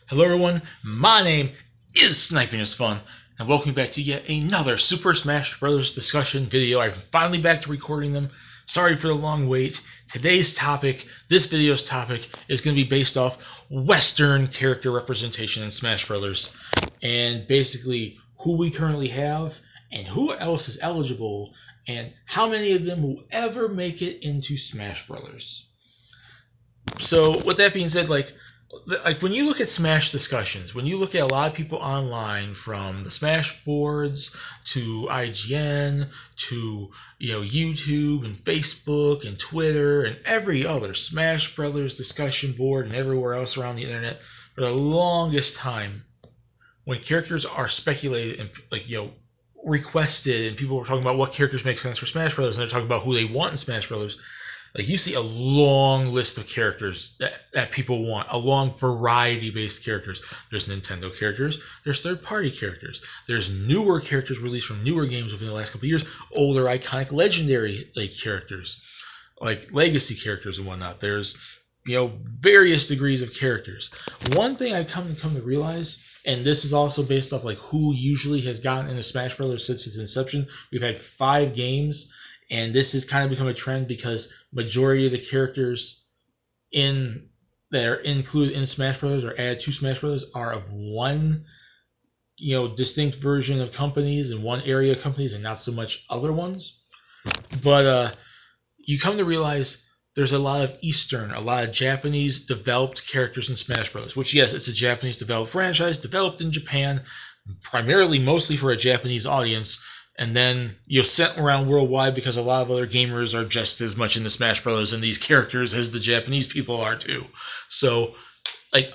Hello everyone, my name is Sniping is Fun, and welcome back to yet another Super Smash Bros. Discussion video. I'm finally back to recording them. Sorry for the long wait. Today's topic, this video's topic, is going to be based off Western character representation in Smash Bros. And basically who we currently have, and who else is eligible, and how many of them will ever make it into Smash Bros. So with that being said, like when you look at Smash discussions, when you look at a lot of people online, from the Smash boards to IGN to YouTube and Facebook and Twitter and every other Smash Brothers discussion board and everywhere else around the internet, for the longest time, when characters are speculated and requested, and people were talking about what characters make sense for Smash Brothers, and they're talking about who they want in Smash Brothers. Like, you see a long list of characters that people want, a long variety-based characters. There's Nintendo characters, there's third-party characters, there's newer characters released from newer games within the last couple of years, older, iconic, legendary characters, like legacy characters and whatnot. There's various degrees of characters. One thing I've come to realize, and this is also based off who usually has gotten into Smash Brothers since its inception. We've had 5 games. And this has kind of become a trend because majority of the characters that are included in Smash Bros. Or added to Smash Bros. Are of one, distinct version of companies and one area of companies, and not so much other ones. But you come to realize there's a lot of a lot of Japanese developed characters in Smash Bros. Which, yes, it's a Japanese developed franchise, developed in Japan, primarily mostly for a Japanese audience. And then sent around worldwide because a lot of other gamers are just as much into Smash Bros. And these characters as the Japanese people are too. So,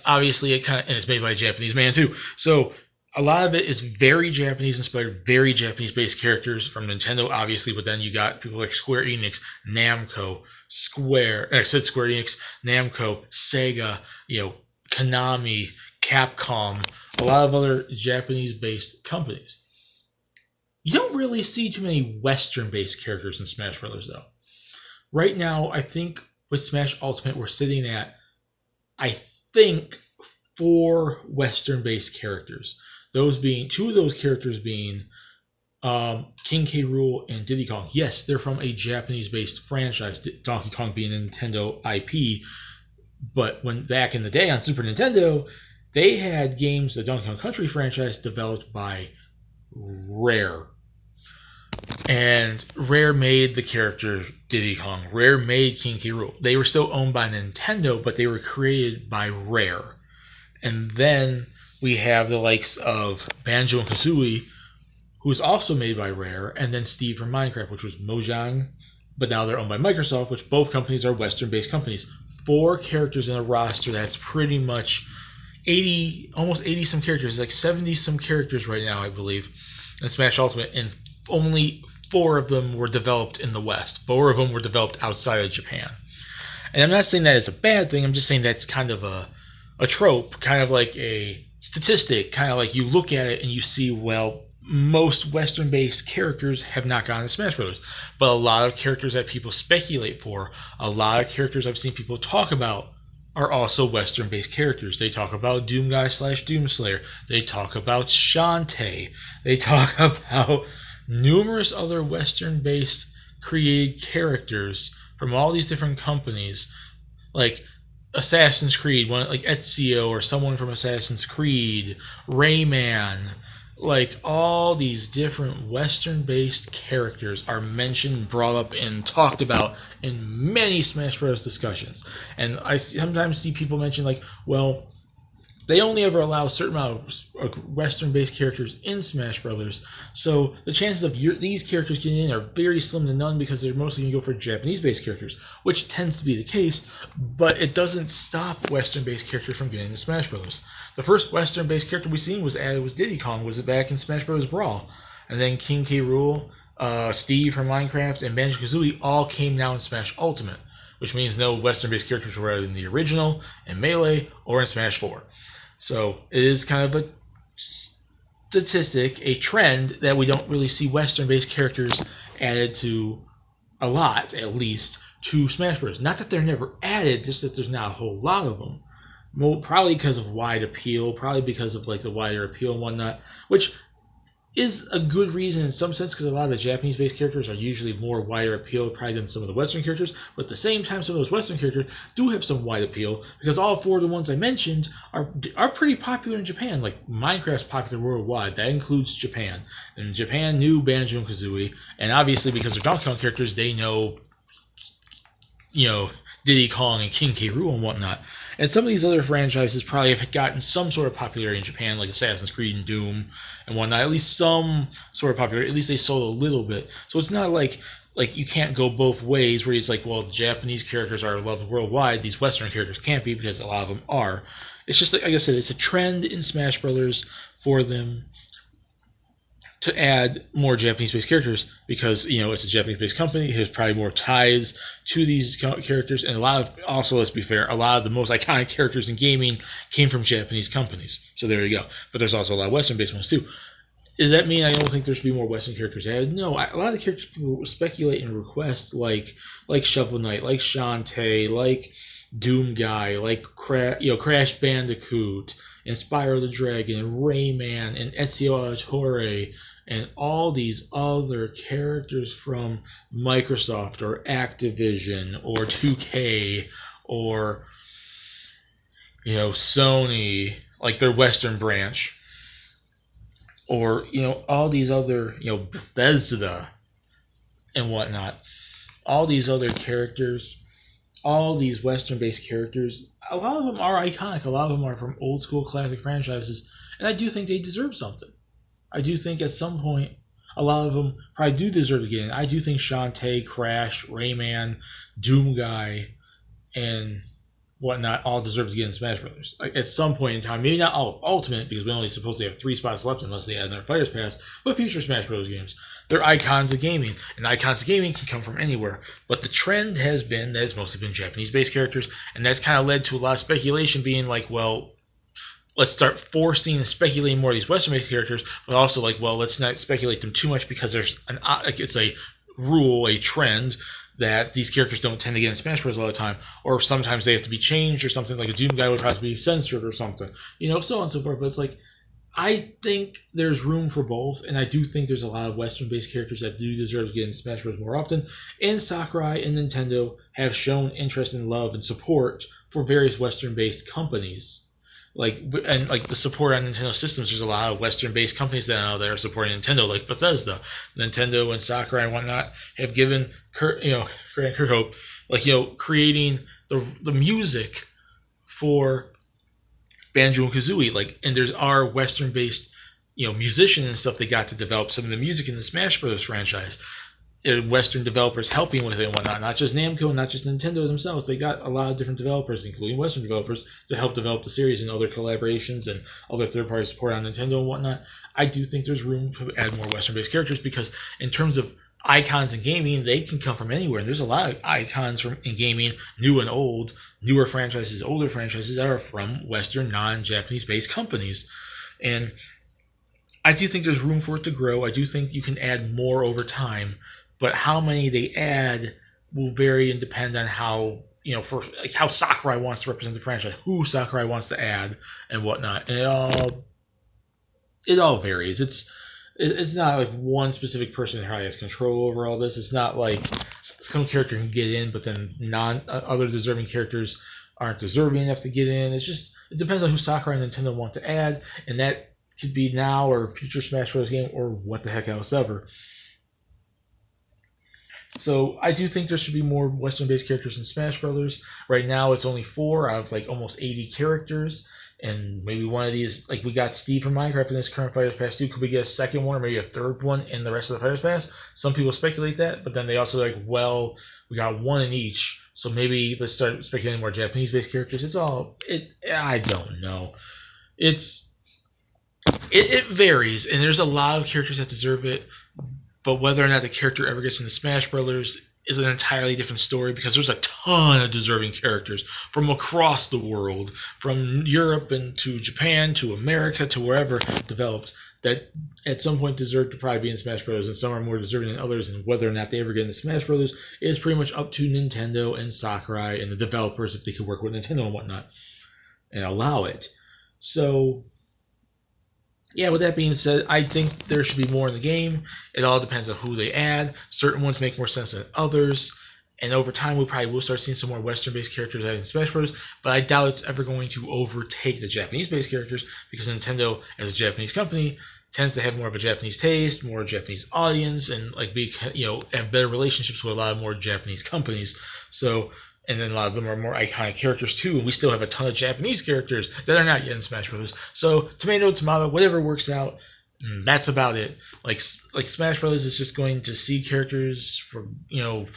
obviously and it's made by a Japanese man too. So a lot of it is very Japanese inspired, very Japanese based characters from Nintendo, obviously. But then you got people like Square Enix, Namco, Square Enix, Namco, Sega, Konami, Capcom, a lot of other Japanese based companies. You don't really see too many Western-based characters in Smash Brothers, though. Right now, I think with Smash Ultimate, we're sitting at, 4 Western-based characters. Two of those characters being King K. Rool and Diddy Kong. Yes, they're from a Japanese-based franchise, Donkey Kong being a Nintendo IP. But when back in the day on Super Nintendo, they had games, the Donkey Kong Country franchise, developed by Rare. And Rare made the character Diddy Kong. Rare made King K. Rool. They were still owned by Nintendo, but they were created by Rare. And then we have the likes of Banjo and Kazooie, who's also made by Rare, and then Steve from Minecraft, which was Mojang, but now they're owned by Microsoft, which both companies are Western-based companies. 4 characters in a roster that's pretty much 80, almost 80 some characters, 70 some characters right now, I believe, in Smash Ultimate, and only 4 of them were developed in the West. 4 of them were developed outside of Japan. And I'm not saying that is a bad thing, I'm just saying that's kind of a trope, kind of like a statistic, kind of like you look at it and you see, well, most Western-based characters have not gone to Smash Bros. But a lot of characters that people speculate for, a lot of characters I've seen people talk about, are also Western-based characters. They talk about Doomguy / Doomslayer. They talk about Shantae. They talk about numerous other Western-based created characters from all these different companies, like Assassin's Creed, like Ezio or someone from Assassin's Creed, Rayman. All these different Western-based characters are mentioned, brought up, and talked about in many Smash Bros. Discussions. And I sometimes see people mention, well, they only ever allow a certain amount of Western-based characters in Smash Brothers, so the chances of these characters getting in are very slim to none because they're mostly going to go for Japanese-based characters, which tends to be the case, but it doesn't stop Western-based characters from getting into Smash Brothers. The first Western-based character we seen was Diddy Kong, was it back in Smash Bros. Brawl, and then King K. Rool, Steve from Minecraft, and Banjo-Kazooie all came now in Smash Ultimate, which means no Western-based characters were either in the original, in Melee, or in Smash 4. So it is kind of a statistic, a trend, that we don't really see Western-based characters added to a lot, at least, to Smash Bros. Not that they're never added, just that there's not a whole lot of them. Probably because of wide appeal, probably because of like the wider appeal and whatnot, which is a good reason in some sense because a lot of the Japanese-based characters are usually more wider appeal probably than some of the Western characters. But at the same time, some of those Western characters do have some wide appeal because all four of the ones I mentioned are pretty popular in Japan. Like Minecraft's popular worldwide. That includes Japan. And Japan knew Banjo and Kazooie, and obviously because they're Donkey Kong characters, they know, Diddy Kong and King K. Rool and whatnot. And some of these other franchises probably have gotten some sort of popularity in Japan, like Assassin's Creed and Doom and whatnot. At least some sort of popularity. At least they sold a little bit. So it's not like you can't go both ways where it's like, well, Japanese characters are loved worldwide. These Western characters can't be because a lot of them are. It's just like I said, it's a trend in Smash Brothers for them to add more Japanese-based characters because, it's a Japanese-based company. There's probably more ties to these characters. And also, let's be fair, a lot of the most iconic characters in gaming came from Japanese companies. So there you go. But there's also a lot of Western-based ones too. Does that mean I don't think there should be more Western characters added? No, a lot of the characters people speculate and request, like Shovel Knight, like Shantae, like Doom Guy, like Crash Bandicoot, and Spyro the Dragon, and Rayman, and Ezio Auditore, and all these other characters from Microsoft or Activision or 2K or Sony, like their Western branch, or all these other Bethesda and whatnot, all these other characters, all these Western-based characters. A lot of them are iconic. A lot of them are from old school classic franchises, and I do think they deserve something. I do think at some point a lot of them probably do deserve to get in. I do think Shantae, Crash, Rayman, Doom Guy, and whatnot all deserve to get in Smash Brothers. Like at some point in time, maybe not all of Ultimate because we only supposedly have 3 spots left unless they add another Fighters Pass, but future Smash Bros. Games. They're icons of gaming, and icons of gaming can come from anywhere. But the trend has been that it's mostly been Japanese-based characters, and that's kind of led to a lot of speculation being like, well, let's start forcing and speculating more of these Western-based characters, but also like, well, let's not speculate them too much because there's it's a rule, a trend that these characters don't tend to get in Smash Bros. All the time, or sometimes they have to be changed or something. Like a Doom Guy would have to be censored or something, so on and so forth. But it's like, I think there's room for both, and I do think there's a lot of Western-based characters that do deserve to get in Smash Bros. More often. And Sakurai and Nintendo have shown interest and love and support for various Western-based companies. The support on Nintendo systems, there's a lot of Western-based companies that are supporting Nintendo, like Bethesda. Nintendo and Sakurai and whatnot have given Grant Kirkhope, creating the music for Banjo and Kazooie, and there's our Western-based, musicians and stuff that got to develop some of the music in the Smash Bros. Franchise. Western developers helping with it and whatnot. Not just Namco, not just Nintendo themselves. They got a lot of different developers, including Western developers, to help develop the series and other collaborations and other third-party support on Nintendo and whatnot. I do think there's room to add more Western-based characters because in terms of icons in gaming, they can come from anywhere. There's a lot of icons in gaming, new and old, newer franchises, older franchises that are from Western, non-Japanese-based companies. And I do think there's room for it to grow. I do think you can add more over time. But how many they add will vary and depend on how, how Sakurai wants to represent the franchise, who Sakurai wants to add, and whatnot. And it all varies. It's not like one specific person who has control over all this. It's not like some character can get in, but then other deserving characters aren't deserving enough to get in. It depends on who Sakurai and Nintendo want to add, and that could be now or future Smash Bros. Game or what the heck else ever. So I do think there should be more Western-based characters in Smash Brothers. Right now, it's only 4 out of almost 80 characters, and maybe one of these, we got Steve from Minecraft in this current Fighters Pass 2. Could we get a second one or maybe a third one in the rest of the Fighters Pass? Some people speculate that, but then they also we got one in each, so maybe let's start speculating more Japanese-based characters. I don't know. It varies, and there's a lot of characters that deserve it. But whether or not the character ever gets into Smash Brothers is an entirely different story because there's a ton of deserving characters from across the world, from Europe and to Japan to America to wherever developed, that at some point deserve to probably be in Smash Brothers, and some are more deserving than others, and whether or not they ever get into Smash Brothers is pretty much up to Nintendo and Sakurai and the developers if they could work with Nintendo and whatnot. and allow it. So, yeah, with that being said, I think there should be more in the game. It all depends on who they add. Certain ones make more sense than others. And over time, we probably will start seeing some more Western-based characters added in Smash Bros. But I doubt it's ever going to overtake the Japanese-based characters because Nintendo, as a Japanese company, tends to have more of a Japanese taste, more Japanese audience, and like be have better relationships with a lot of more Japanese companies. So, and then a lot of them are more iconic characters too. And we still have a ton of Japanese characters that are not yet in Smash Bros. So tomato, tomato, whatever works out. That's about it. Like Smash Brothers is just going to see characters for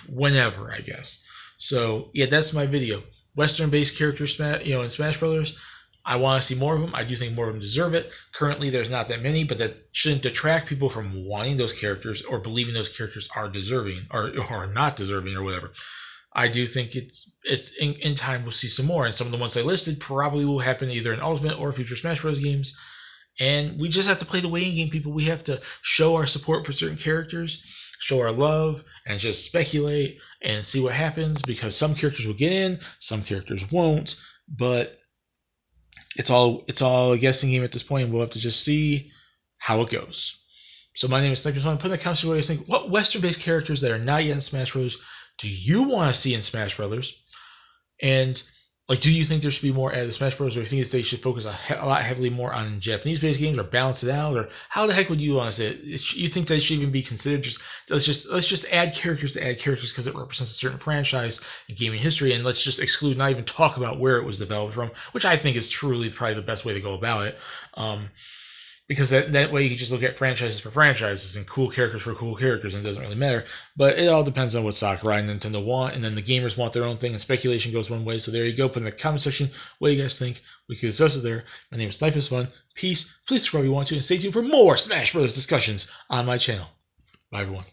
whenever, I guess. So yeah, that's my video. Western-based characters, in Smash Brothers. I want to see more of them. I do think more of them deserve it. Currently, there's not that many, but that shouldn't detract people from wanting those characters or believing those characters are deserving or not deserving or whatever. I do think it's in time we'll see some more, and some of the ones I listed probably will happen either in Ultimate or future Smash Bros. Games. And we just have to play the waiting game, people. We have to show our support for certain characters, show our love, and just speculate and see what happens, because some characters will get in, some characters won't, but it's all a guessing game at this point. We'll have to just see how it goes. So my name is Snipers1. Put in the comments what you think. What Western-based characters that are not yet in Smash Bros. Do you want to see in Smash Brothers? And do you think there should be more added to Smash Bros, or do you think that they should focus a lot heavily more on Japanese-based games, or balance it out, or how the heck would you want to say it? You think they should even be considered let's just add characters to add characters because it represents a certain franchise in gaming history, and let's just exclude, not even talk about where it was developed from, which I think is truly probably the best way to go about it. Because that way you can just look at franchises for franchises and cool characters for cool characters, and it doesn't really matter. But it all depends on what Sakurai and Nintendo want, and then the gamers want their own thing, and speculation goes one way. So there you go. Put in the comment section what you guys think. We can discuss it there. My name is Snipers1. Peace. Please subscribe if you want to, and stay tuned for more Smash Bros. Discussions on my channel. Bye, everyone.